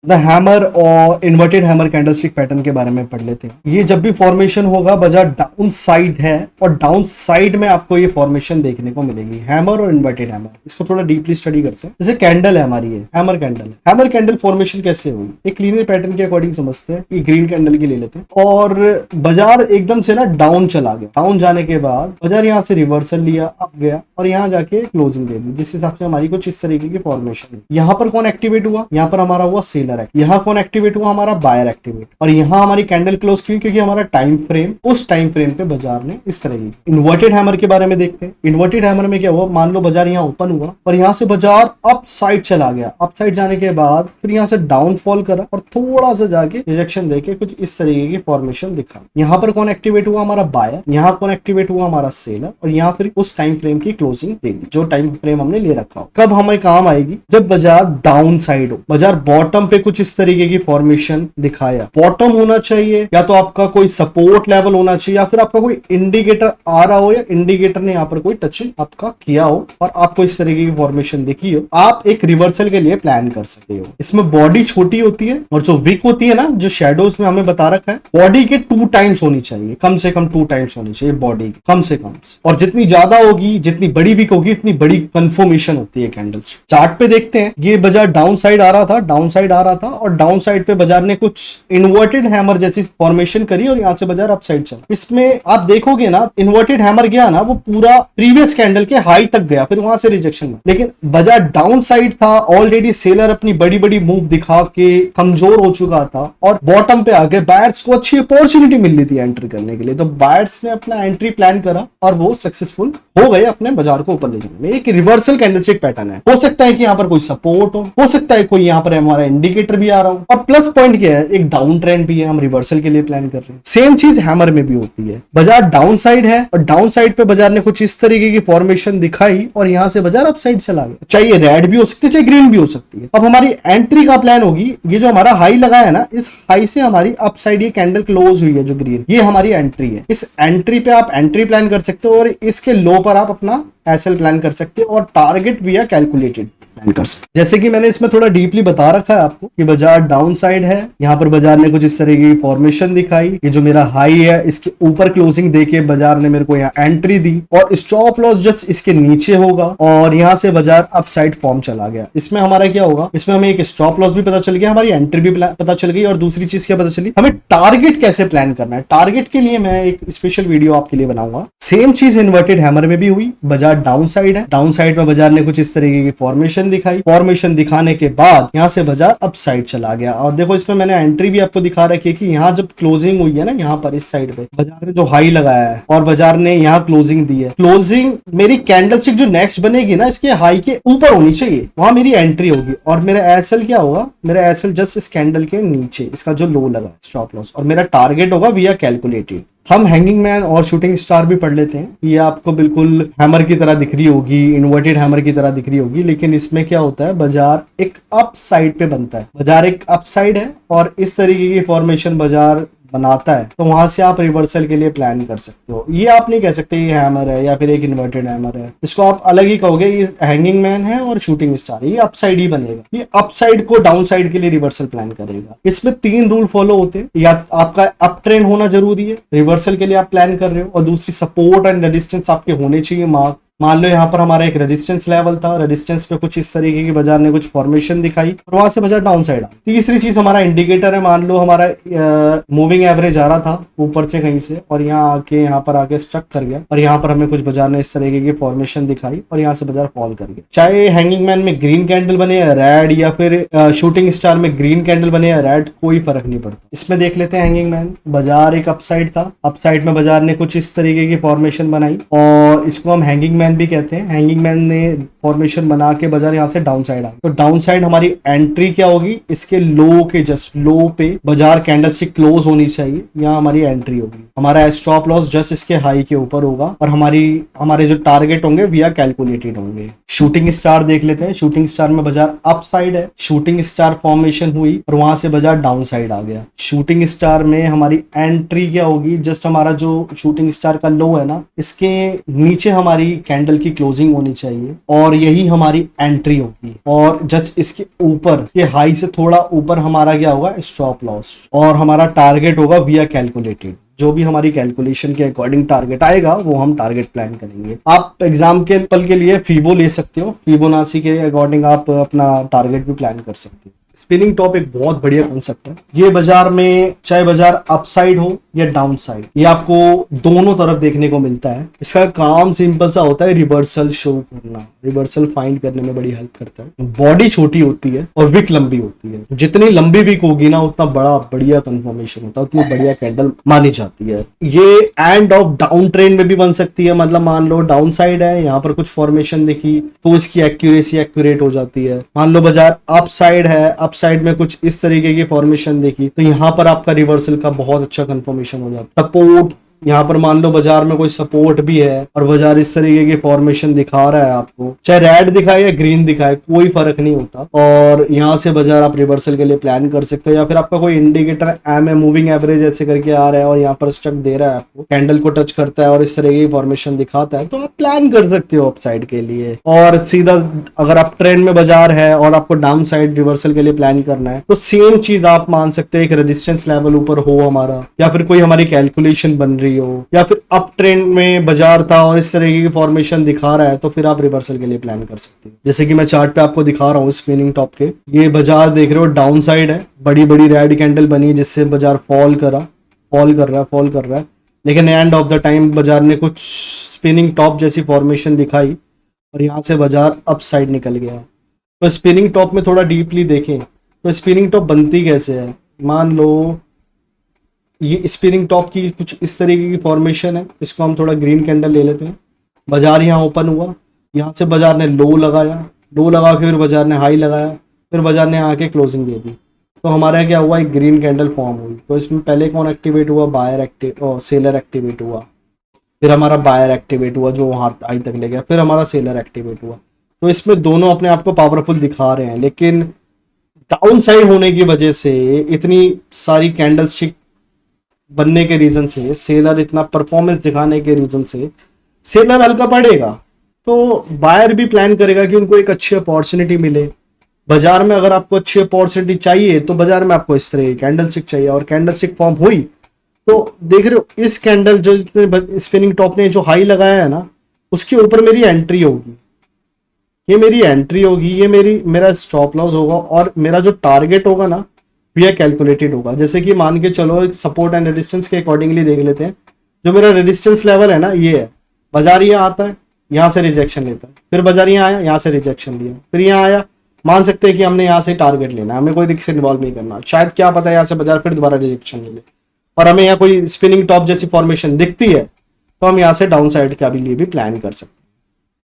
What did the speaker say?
The hammer और inverted hammer candlestick pattern के बारे में पढ़ लेते हैं। ये जब भी फॉर्मेशन होगा बाजार डाउन साइड है और डाउन साइड में आपको ये फॉर्मेशन देखने को मिलेगी, हैमर और इन्वर्टेड हैमर। इसको थोड़ा डीपली स्टडी करते हैं। जैसे कैंडल है हमारी, ये हैमर कैंडल है। हैमर कैंडल फॉर्मेशन कैसे हुई, एक लीनियर पैटर्न के अकॉर्डिंग समझते हैं। ये ग्रीन कैंडल की ले लेते हैं और बाजार एकदम से ना डाउन चला गया। डाउन जाने के बाद बाजार यहाँ से रिवर्सल लिया, अप गया और यहाँ जाके क्लोजिंग दे दी, जिस हिसाब से हमारी कुछ इस तरीके की फॉर्मेशन है। यहाँ पर कौन एक्टिवेट हुआ, यहाँ पर हमारा हुआ सेलर एक्ट। यहाँ कौन एक्टिवेट हुआ, हमारा बायर एक्टिवेट। और यहाँ हमारी कैंडल क्लोज क्यों, क्योंकि हमारा टाइम फ्रेम, उस टाइम फ्रेम पे बाजार ने इस तरह की। इन्वर्टेड हैमर के बारे में देखते हैं। इन्वर्टेड हैमर में क्या हुआ, मान लो बाजार यहाँ ओपन हुआ और यहाँ से बाजार अप साइड चला गया। अप साइड जाने के बाद फिर यहाँ से डाउनफॉल करा और थोड़ा सा जाके रिजेक्शन देके कुछ इस तरीके की फॉर्मेशन दिखा। यहाँ पर कौन एक्टिवेट हुआ, हमारा बायर। यहाँ कौन एक्टिवेट हुआ, हमारा सेलर। और यहाँ फिर उस टाइम फ्रेम की क्लोजिंग दे दी, जो टाइम फ्रेम हमने ले रखा हो। कब हमें काम आएगी, जब बाजार डाउन साइड हो, बाजार बॉटम पे कुछ इस तरीके की फॉर्मेशन दिखाया। बॉटम होना चाहिए या तो आपका कोई सपोर्ट लेवल होना चाहिए या फिर आपका कोई इंडिकेटर आ रहा हो या इंडिकेटर ने यहाँ पर कोई टचिंग आपका किया हो और आपको इस तरीके की फॉर्मेशन दिखी हो। आप एक रिवर्सल के लिए प्लान कर सकते हो। इसमें बॉडी छोटी होती है और जो विक होती है ना, जो शेडोज में हमें बता रखा है, बॉडी के 2 टाइम्स होनी चाहिए, कम से कम 2 टाइम्स होनी चाहिए बॉडी कम से कम। और जितनी ज्यादा होगी, जितनी बड़ी विक होगी, इतनी बड़ी कंफर्मेशन होती है कैंडल्स। चार्ट पे देखते हैं, ये बाजार डाउन साइड आ रहा था, डाउन साइड आ रहा था और डाउन साइड पे बाजार ने कुछ इन्वर्टेड हैमर जैसी फॉर्मेशन करी और यहाँ से बाजार अप साइड चला। इसमें आप देखोगे ना, इन्वर्टेड हैमर गया ना, वो पूरा प्रीवियस कैंडल के हाई तक गया, फिर वहां से रिजेक्शन। लेकिन बाजार डाउन साइड था, ऑलरेडी सेलर अपनी बड़ी बड़ी मूव दिखा के कमजोर हो चुका था और बॉटम पे आके बायर्स को अच्छी अपॉर्चुनिटी मिल रही थी एंटर करने के लिए। तो बायर्स ने अपना एंट्री प्लान करा और वो सक्सेसफुल हो गए अपने बाजार को ऊपर ले जाने में। एक रिवर्सल कैंडलस्टिक पैटर्न है। हो सकता है कि यहाँ पर कोई सपोर्ट हो सकता है कोई यहाँ पर हमारा इंडिकेटर भी आ रहा हो। और प्लस पॉइंट क्या है, एक डाउन ट्रेंड भी है, हम रिवर्सल के लिए प्लान कर रहे हैं। सेम चीज हैमर में भी होती है। बाजार डाउन साइड है और डाउन साइड पे बाजार ने कुछ इस तरीके की फॉर्मेशन दिखाई और यहाँ से बाजार अप साइड चला गया। चाहिए रेड भी हो सकती है, चाहे ग्रीन भी हो सकती है। अब हमारी एंट्री का प्लान होगी, ये जो हमारा हाई लगा है ना, इस हाई से हमारी अप साइड ये कैंडल क्लोज हुई है जो ग्रीन, ये हमारी एंट्री है। इस एंट्री पे आप एंट्री प्लान कर सकते हो और इसके लो पर आप अपना एसएल प्लान कर सकते हो और टारगेट भी है कैलकुलेटेड प्लान कर सकते। जैसे कि मैंने इसमें थोड़ा डीपली बता रखा है आपको कि बाजार डाउन साइड है, यहाँ पर बाजार ने कुछ इस तरह की फॉर्मेशन दिखाई। ये जो मेरा हाई है, इसके ऊपर क्लोजिंग देके बाजार ने मेरे को यहाँ एंट्री दी और स्टॉप लॉस जस्ट इसके नीचे होगा और यहाँ से बाजार अप साइड फॉर्म चला गया। इसमें हमारा क्या होगा, इसमें हमें एक स्टॉप लॉस भी पता चल गया, हमारी एंट्री भी पता चल गई और दूसरी चीज क्या पता चली, हमें टारगेट कैसे प्लान करना है। टारगेट के लिए मैं एक स्पेशल वीडियो आपके लिए बनाऊंगा। सेम चीज इन्वर्टेड हैमर में भी हुई। बाजार डाउन साइड है, डाउन साइड में बाजार ने कुछ इस तरीके की फॉर्मेशन दिखाई। फॉर्मेशन दिखाने के बाद यहाँ से बाजार अप साइड चला गया और देखो इसमें मैंने एंट्री भी आपको दिखा रखी है कि यहाँ जब क्लोजिंग हुई है ना, यहाँ पर इस साइड पे बाजार ने जो हाई लगाया है और बाजार ने यहाँ क्लोजिंग दी है। क्लोजिंग मेरी कैंडलस्टिक जो नेक्स्ट बनेगी ना, इसके हाई के ऊपर होनी चाहिए, वहां मेरी एंट्री होगी। और मेरा एसएल क्या होगा, मेरा एसएल जस्ट इस कैंडल के नीचे, इसका जो लो लगा स्टॉप लॉस, और मेरा टारगेट होगा वी आर कैलकुलेटेड। हम हैंगिंग मैन और शूटिंग स्टार भी पढ़ लेते हैं। ये आपको बिल्कुल हैमर की तरह दिख रही होगी, इन्वर्टेड हैमर की तरह दिख रही होगी, लेकिन इसमें क्या होता है, बाजार एक अप साइड पे बनता है। बाजार एक अप साइड है और इस तरीके की फॉर्मेशन बाजार बनाता है, तो वहां से आप रिवर्सल के लिए प्लान कर सकते हो। ये आप नहीं कह सकते ये हैमर है या फिर एक इन्वर्टेड हैमर है, इसको आप अलग ही कहोगे ये हैंगिंग मैन है और शूटिंग स्टार। ये अप साइड ही बनेगा, ये अप साइड को डाउन साइड के लिए रिवर्सल प्लान करेगा। इसमें 3 रूल फॉलो होते हैं, या आपका अप ट्रेंड होना जरूरी है रिवर्सल के लिए आप प्लान कर रहे हो, और दूसरी सपोर्ट एंड रेजिस्टेंस आपके होने चाहिए मार्क। मान लो यहाँ पर हमारा एक रेजिस्टेंस लेवल था, रेजिस्टेंस पे कुछ इस तरीके की बाजार ने कुछ फॉर्मेशन दिखाई और वहां से बाजार डाउन साइड आ। तीसरी चीज हमारा इंडिकेटर है, मान लो हमारा मूविंग एवरेज आ रहा था ऊपर से कहीं से और यहाँ आके यहाँ पर आके स्टक कर गया और यहाँ पर हमें कुछ बाजार ने इस तरीके की फॉर्मेशन दिखाई और यहाँ से बाजार फॉल कर गया। चाहे हैंगिंग मैन में ग्रीन कैंडल बने या रेड, या फिर शूटिंग स्टार में ग्रीन कैंडल बने या रेड, कोई फर्क नहीं पड़ता। इसमें देख लेते हैं हैंगिंग मैन, बाजार एक अपसाइड था, अपसाइड में बाजार ने कुछ इस तरीके की फॉर्मेशन बनाई और इसको हम हैंगिंग मैन भी कहते हैं। हैंगिंग मैन ने फॉर्मेशन बना के बाजार यहाँ से डाउन साइड आ, तो डाउन साइड हमारी एंट्री क्या होगी, इसके लो के जस्ट लो पे बाजार कैंडलस्टिक क्लोज होनी चाहिए, यहाँ हमारी एंट्री होगी। हमारा स्टॉप लॉस जस्ट इसके हाई के ऊपर होगा और हमारे जो टारगेट होंगे वी आर कैलकुलेटेड होंगे। शूटिंग स्टार देख लेते हैं। शूटिंग स्टार में बाजार अप साइड है, शूटिंग स्टार फॉर्मेशन हुई और वहां से बाजार डाउन साइड आ गया। शूटिंग स्टार में हमारी एंट्री क्या होगी, जस्ट हमारा जो शूटिंग स्टार का लो है ना, इसके नीचे हमारी कैंडल की क्लोजिंग होनी चाहिए और यही हमारी एंट्री होगी। और जस्ट इसके ऊपर, इसके हाई से थोड़ा ऊपर हमारा क्या होगा, स्टॉप लॉस, और हमारा टारगेट होगा वी आर कैलकुलेटेड। जो भी हमारी कैलकुलेशन के अकॉर्डिंग टारगेट आएगा वो हम टारगेट प्लान करेंगे। आप एग्जाम्पल के लिए फीबो ले सकते हो, फिबोनाची के अकॉर्डिंग आप अपना टारगेट भी प्लान कर सकते हो। स्पिनिंग टॉप एक बहुत बढ़िया कॉन्सेप्ट है। ये बाजार में चाहे बाजार अपसाइड हो या डाउन साइड, ये आपको दोनों तरफ देखने को मिलता है। इसका काम सिंपल सा होता है, रिवर्सल शो करना, रिवर्सल फाइंड करने में बड़ी हेल्प करता है। बॉडी छोटी होती है और विक लंबी होती है। जितनी लंबी विक होगी ना उतना बड़ा बढ़िया कंफर्मेशन होता है, उतनी बढ़िया कैंडल मानी जाती है। ये एंड ऑफ डाउन ट्रेंड में भी बन सकती है। मतलब मान लो डाउन साइड है, यहाँ पर कुछ फॉर्मेशन दिखी तो इसकी एक्यूरेसी एक्यूरेट हो जाती है। मान लो बाजार अप साइड है, अप साइड में कुछ इस तरीके की फॉर्मेशन देखी तो यहाँ पर आपका रिवर्सल का बहुत अच्छा कंफर्मेशन हो जाता है। सपोर्ट, यहाँ पर मान लो बाजार में कोई सपोर्ट भी है और बाजार इस तरीके की फॉर्मेशन दिखा रहा है आपको, चाहे रेड दिखाए या ग्रीन दिखाए कोई फर्क नहीं होता, और यहाँ से बाजार आप रिवर्सल के लिए प्लान कर सकते हो। या फिर आपका कोई इंडिकेटर एम मूविंग एवरेज ऐसे करके आ रहा है और यहाँ पर स्टक दे रहा है, आपको कैंडल को टच करता है और इस तरीके की फॉर्मेशन दिखाता है, तो आप प्लान कर सकते हो अपसाइड के लिए। और सीधा अगर आप ट्रेंड में बाजार है और आपको डाउन साइड रिवर्सल के लिए प्लान करना है तो सेम चीज आप मान सकते हो, एक रेजिस्टेंस लेवल ऊपर हो हमारा, या फिर कोई हमारी कैलकुलेशन बन रही हो, या फिर अप ट्रेंड में बाजार था और इस तरीके की फॉर्मेशन दिखा रहा है तो फिर आप रिवर्सल के लिए प्लान कर सकते हो। जैसे कि मैं चार्ट पे आपको दिखा रहा हूँ स्पिनिंग टॉप के, ये बाजार देख रहे हो डाउन साइड है, बड़ी बड़ी रेड कैंडल बनी जिससे बाजार फॉल कर रहा है, लेकिन एंड ऑफ द टाइम बाजार ने कुछ स्पिनिंग टॉप जैसी फॉर्मेशन दिखाई और यहाँ से बाजार अप साइड निकल गया। तो स्पिनिंग टॉप में थोड़ा डीपली देखें तो स्पिनिंग टॉप बनती कैसे है। मान लो ये स्पिनिंग टॉप की कुछ इस तरीके की फॉर्मेशन है, इसको हम थोड़ा ग्रीन कैंडल ले लेते हैं। बाजार यहाँ ओपन हुआ, यहाँ से बाजार ने लो लगाया, लो लगा के फिर बाजार ने हाई लगाया, फिर बाजार ने आके क्लोजिंग दे दी, तो हमारा क्या हुआ, एक ग्रीन कैंडल फॉर्म हुई। तो इसमें पहले कौन एक्टिवेट हुआ, बायर एक्टिव, सेलर एक्टिवेट हुआ, फिर हमारा बायर एक्टिवेट हुआ जो वहाँ हाई तक ले गया, फिर हमारा सेलर एक्टिवेट हुआ। तो इसमें दोनों अपने आप को पावरफुल दिखा रहे हैं, लेकिन डाउन साइड होने की वजह से, इतनी सारी कैंडल स्टिक बनने के रीजन से, सेलर इतना परफॉर्मेंस दिखाने के रीजन से सेलर हल्का पड़ेगा, तो बायर भी प्लान करेगा कि उनको एक अच्छी अपॉर्चुनिटी मिले बाजार में। अगर आपको अच्छी अपॉर्चुनिटी चाहिए तो बाजार में आपको इस तरह की कैंडल स्टिक चाहिए, और कैंडल स्टिक फॉर्म हुई तो देख रहे हो इस कैंडल जो स्पिनिंग टॉप ने जो हाई लगाया है ना, उसके ऊपर मेरी एंट्री होगी, ये मेरी एंट्री होगी, ये मेरा स्टॉप लॉस होगा, और मेरा जो टारगेट होगा ना ये कैलकुलेटेड होगा। जैसे कि मान के चलो एक सपोर्ट एंड रेजिस्टेंस के अकॉर्डिंगली देख लेते हैं। जो मेरा रेजिस्टेंस लेवल है ना ये है, बाजार ये आता है, यहाँ से रिजेक्शन लेता है, फिर बाजार यहाँ आया, यहाँ से रिजेक्शन लिया, फिर यहाँ आया, मान सकते हैं कि हमने यहाँ से टारगेट लेना है, हमें कोई रिस्क इन्वॉल्व नहीं करना, शायद क्या पता है यहाँ से बाजार फिर दोबारा रिजेक्शन ले ले और हमें यहाँ कोई स्पिनिंग टॉप जैसी फॉर्मेशन दिखती है तो हम यहाँ से डाउन साइड का भी लिए भी प्लान कर सकते हैं।